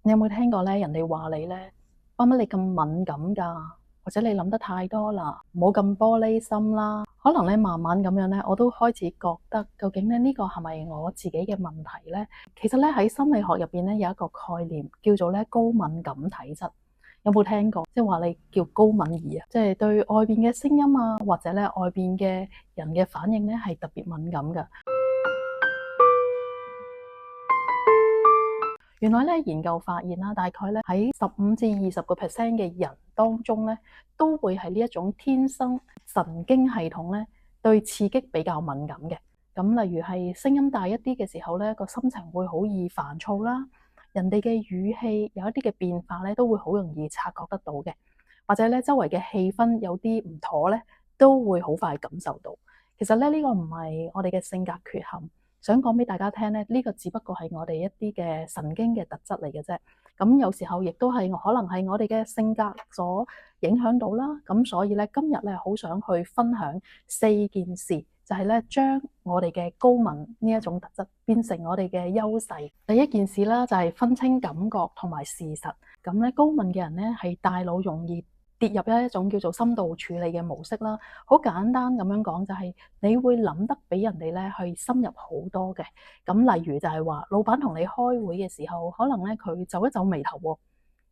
你有冇聽過咧？人哋話你咧，乜乜你咁敏感噶，或者你諗得太多啦，唔好咁玻璃心啦。可能咧，慢慢咁樣咧，我都開始覺得，究竟咧呢個係咪我自己嘅問題咧？其實咧喺心理學入邊咧有一個概念叫做咧高敏感體質，有冇聽過？即係話你叫高敏兒啊，即係對外邊嘅聲音啊，或者咧外邊嘅人嘅反應咧係特別敏感噶。原來咧研究發現啦，大概咧喺15至20%嘅人當中咧，都會係呢一種天生神經系統咧對刺激比較敏感嘅。咁例如係聲音大一啲嘅時候咧，個心情會好易煩躁啦，人哋嘅語氣有一啲嘅變化咧，都會好容易察覺得到嘅。或者咧周圍嘅氣氛有啲唔妥咧，都會好快感受到。其實咧呢個唔係我哋嘅性格缺陷。想講俾大家聽咧，呢個只不過係我哋一啲嘅神經嘅特質嚟嘅啫。咁有時候亦都係可能係我哋嘅性格所影響到啦。咁所以咧，今日咧好想去分享4件事，就係咧將我哋嘅高敏呢一種特質變成我哋嘅優勢。第一件事啦，就係分清感覺同埋事實。咁咧，高敏嘅人咧係大腦容易跌入一種叫做深度處理嘅模式啦。好簡單咁樣講，就係你會諗得比人哋咧去深入好多嘅。咁例如就係話，老闆同你開會嘅時候，可能咧佢皺一皺眉頭喎，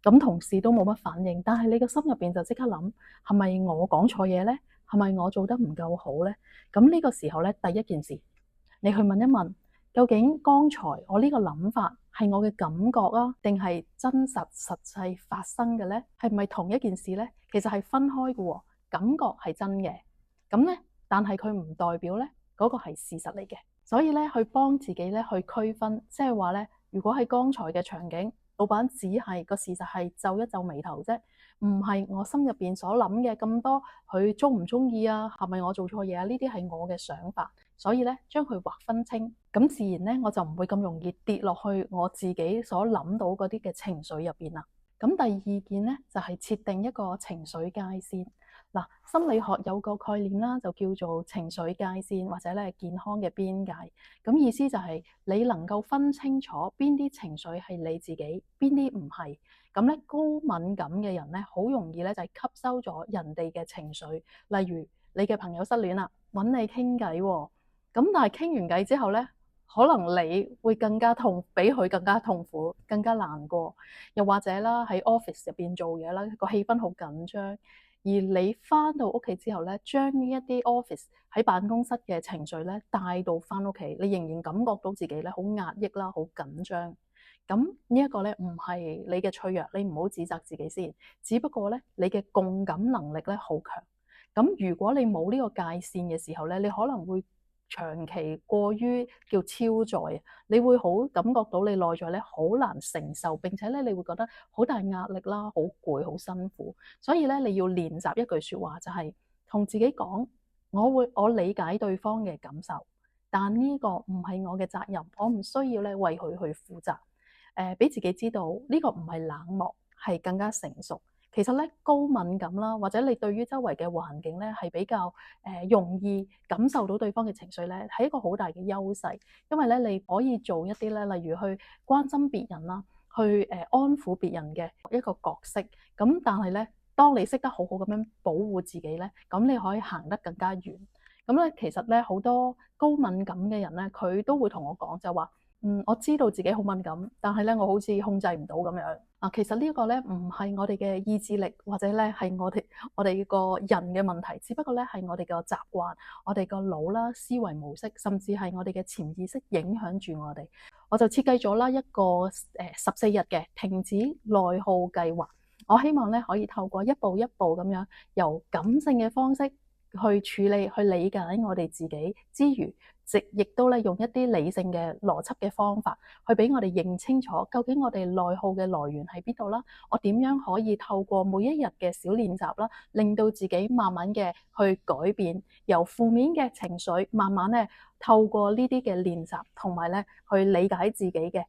咁同事都冇乜反應，但係你個心入邊就即刻諗，係咪我講錯嘢咧？係咪我做得唔夠好咧？咁呢個時候咧，第一件事，你去問一問，究竟剛才我呢個諗法係我嘅感覺啊，定係真實實際發生嘅咧？係唔係同一件事咧？其實係分開嘅喎，感覺係真嘅，咁咧，但係佢唔代表咧嗰個係事實嚟嘅。所以咧，去幫自己咧去區分，即係話咧，如果係剛才嘅場景，老闆只係個事實係皺一皺眉頭啫，唔係我心入邊所諗嘅咁多，佢中唔中意啊？係咪我做錯嘢啊？呢啲係我嘅想法。所以咧，將佢劃分清，咁自然咧，我就唔會咁容易跌落去我自己所諗到嗰啲嘅情緒入邊啦。咁第二件咧，就係設定一個情緒界線。嗱，心理學有個概念啦，就叫做情緒界線或者咧健康嘅邊界。咁意思就係你能夠分清楚邊啲情緒係你自己，邊啲唔係。咁咧，高敏感嘅人咧，好容易咧就係吸收咗人哋嘅情緒。例如你嘅朋友失戀啦，揾你傾偈喎。咁但係傾完偈之後咧，可能你會更加比佢更加痛苦，更加難過。又或者啦，喺 office 入邊做嘢啦，個氣氛好緊張，而你翻到屋企之後咧，將呢一啲 office 喺辦公室嘅情緒咧帶到翻屋企，你仍然感覺到自己咧好壓抑啦，好緊張。咁呢一個咧唔係你嘅脆弱，你唔好指責自己先。只不過咧，你嘅共感能力咧好強。咁如果你冇呢個界線嘅時候咧，你可能會長期過於叫超載，你會好感覺到你內在咧好難承受，並且咧你會覺得好大壓力啦，好攰，好辛苦。所以咧你要練習一句說話，就係同自己講：我理解對方嘅感受，但呢個唔係我嘅責任，我唔需要咧為佢去負責。俾自己知道呢個唔係冷漠，係更加成熟。其實咧高敏感啦，或者你對於周圍嘅環境咧係比較容易感受到對方嘅情緒咧，係一個好大嘅優勢。因為咧你可以做一啲咧，例如去關心別人啦，去安撫別人嘅一個角色。咁但係咧，當你識得好好咁樣保護自己咧，咁你可以行得更加遠。咁咧其實咧好多高敏感嘅人咧，佢都會同我講就話：我知道自己好敏感，但係咧我好似控制唔到咁樣。其實呢個咧唔係我哋嘅意志力，或者咧係我哋個人嘅問題，只不過咧係我哋嘅習慣、我哋個腦啦、思維模式，甚至係我哋嘅潛意識影響住我哋。我就設計咗啦一個14日嘅停止內耗計劃。我希望咧可以透過一步一步咁樣，由感性嘅方式去處理、去理解我哋自己之餘，亦都咧用一啲理性嘅邏輯嘅方法，去俾我哋認清楚究竟我哋內耗嘅來源喺邊度啦。我點樣可以透過每一日嘅小練習啦，令到自己慢慢嘅去改變，由負面嘅情緒慢慢咧透過呢啲嘅練習，同埋咧去理解自己嘅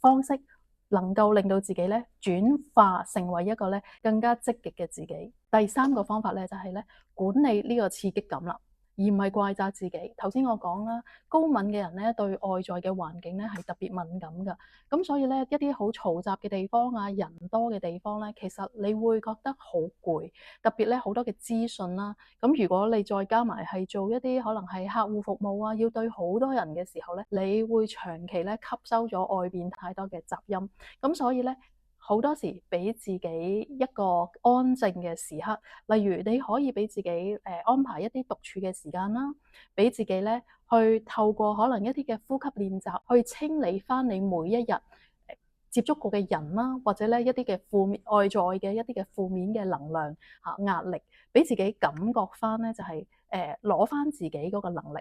方式，能夠令到自己咧轉化成為一個咧更加積極嘅自己。第三個方法咧就係咧管理呢個刺激感啦。而唔係怪責自己。頭先我講啦，高敏嘅人咧對外在嘅環境咧係特別敏感㗎，咁所以咧一啲好嘈雜嘅地方啊，人多嘅地方咧，其實你會覺得好攰，特別咧好多嘅資訊啦。咁如果你再加埋係做一啲可能係客戶服務啊，要對好多人嘅時候咧，你會長期咧吸收咗外邊太多嘅雜音，咁所以咧。好多時俾自己一個安靜嘅時刻，例如你可以俾自己安排一啲獨處嘅時間啦，俾自己咧去透過可能一啲嘅呼吸練習，去清理翻你每一日接觸過嘅人啦，或者咧一啲嘅負面外在嘅一啲嘅負面嘅能量壓力，俾自己感覺翻咧就係攞翻自己嗰個能力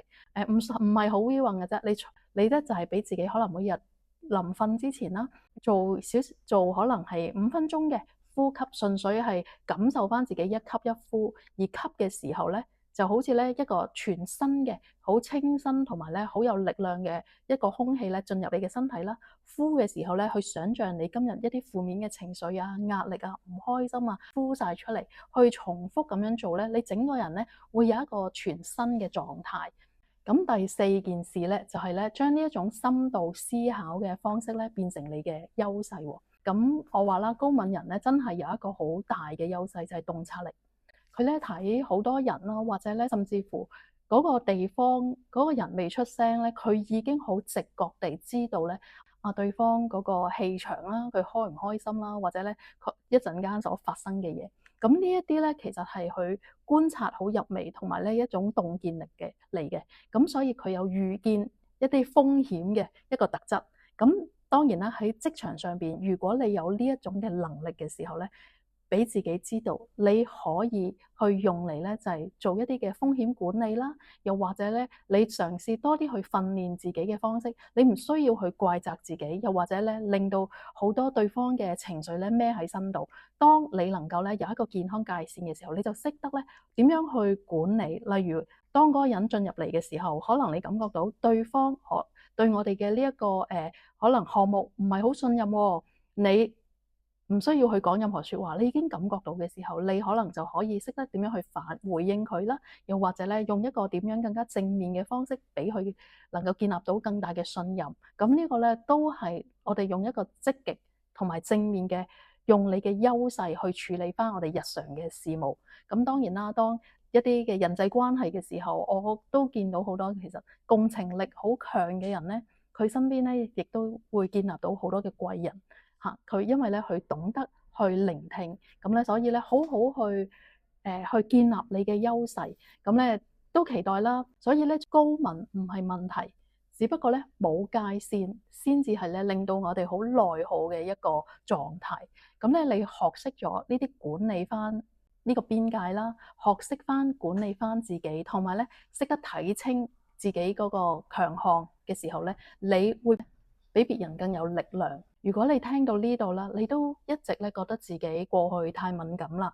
唔係好 will 嘅啫，你咧就係俾自己可能每日臨瞓之前啦，做可能係5分鐘嘅呼吸，純粹係感受翻自己一吸一呼，而吸嘅時候咧，就好似咧一個全新嘅好清新同埋咧好有力量嘅一個空氣咧進入你嘅身體啦。呼嘅時候咧，去想像你今日一啲負面嘅情緒啊、壓力啊、唔開心啊，呼晒出嚟，去重複咁樣做咧，你整個人咧會有一個全新嘅狀態。咁第四件事咧，就係咧將呢一種深度思考嘅方式咧，變成你嘅優勢喎。咁我話啦，高敏人咧真係有一個好大嘅優勢，就係洞察力。佢咧睇好多人啦，或者咧甚至乎嗰個地方嗰個人未出聲咧，佢已經好直覺地知道咧對方嗰個氣場啦，佢開唔開心啦，或者咧佢一陣間所發生嘅嘢。咁呢一啲咧，其實係佢觀察好入微，同埋呢一種洞見力嘅嚟嘅。咁所以佢有預見一啲風險嘅一個特質。咁當然啦，喺職場上邊，如果你有呢一種嘅能力嘅時候咧，俾自己知道，你可以去用嚟咧，就係做一啲嘅風險管理啦，又或者咧，你嘗試多啲去訓練自己嘅方式，你唔需要去怪責自己，又或者咧令到好多對方嘅情緒咧孭喺身度。當你能夠咧有一個健康界線嘅時候，你就識得咧點樣去管理。例如，當嗰個人進入嚟嘅時候，可能你感覺到對方對我哋嘅呢一個可能項目唔係好信任喎，你唔需要去講任何説話，你已經感覺到嘅時候，你可能就可以識得點樣去回應佢啦，又或者咧用一個點樣更加正面嘅方式，俾佢能夠建立到更大嘅信任。咁呢個咧都係我哋用一個積極同埋正面嘅，用你嘅優勢去處理翻我哋日常嘅事務。咁當然啦，當一啲嘅人際關係嘅時候，我都見到好多其實共情力好強嘅人咧，佢身邊咧亦都會建立到好多嘅貴人。佢因為咧佢懂得去聆聽，咁咧所以咧好好去建立你嘅優勢，咁咧都期待啦。所以咧高敏唔係問題，只不過咧冇界線先至係咧令到我哋好內耗嘅一個狀態。咁咧你學識咗呢啲管理翻呢個邊界啦，學識翻管理翻自己，同埋咧識得睇清自己嗰個強項嘅時候咧，你會比別人更有力量。如果你聽到呢度啦，你都一直咧覺得自己過去太敏感啦，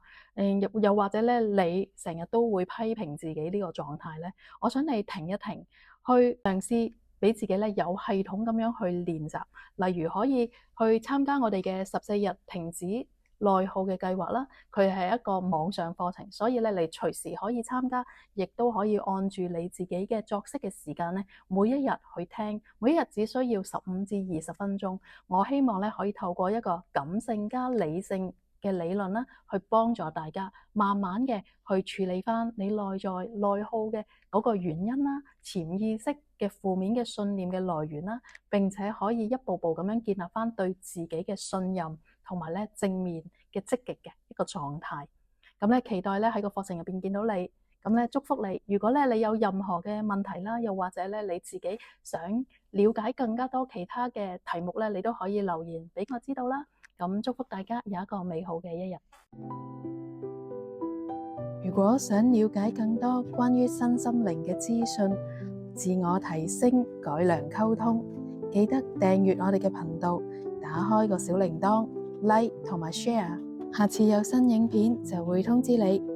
又或者咧你成日都會批評自己呢個狀態咧，我想你停一停，去嘗試俾自己咧有系統咁樣去練習，例如可以去參加我哋嘅14日停止內耗嘅計劃啦，佢係一個網上課程，所以咧你隨時可以參加，亦都可以按住你自己嘅作息嘅時間咧，每一日去聽，每一日只需要15至20分鐘。我希望咧可以透過一個感性加理性嘅理論啦，去幫助大家慢慢嘅去處理翻你內在內耗嘅嗰個原因啦，潛意識嘅負面嘅信念嘅來源啦，並且可以一步步咁樣建立翻對自己嘅信任。同埋咧正面嘅積極嘅一個狀態，咁咧期待咧喺個課程入邊見到你，咁咧祝福你。如果咧你有任何嘅問題啦，又或者咧你自己想了解更加多其他嘅題目咧，你都可以留言俾我知道啦。咁祝福大家有一個美好嘅一日。如果想了解更多關於身心靈嘅資訊、自我提升、改良溝通，記得訂閱我哋嘅頻道，打開個小鈴鐺。Like 同埋 share，下次有新影片就會通知你。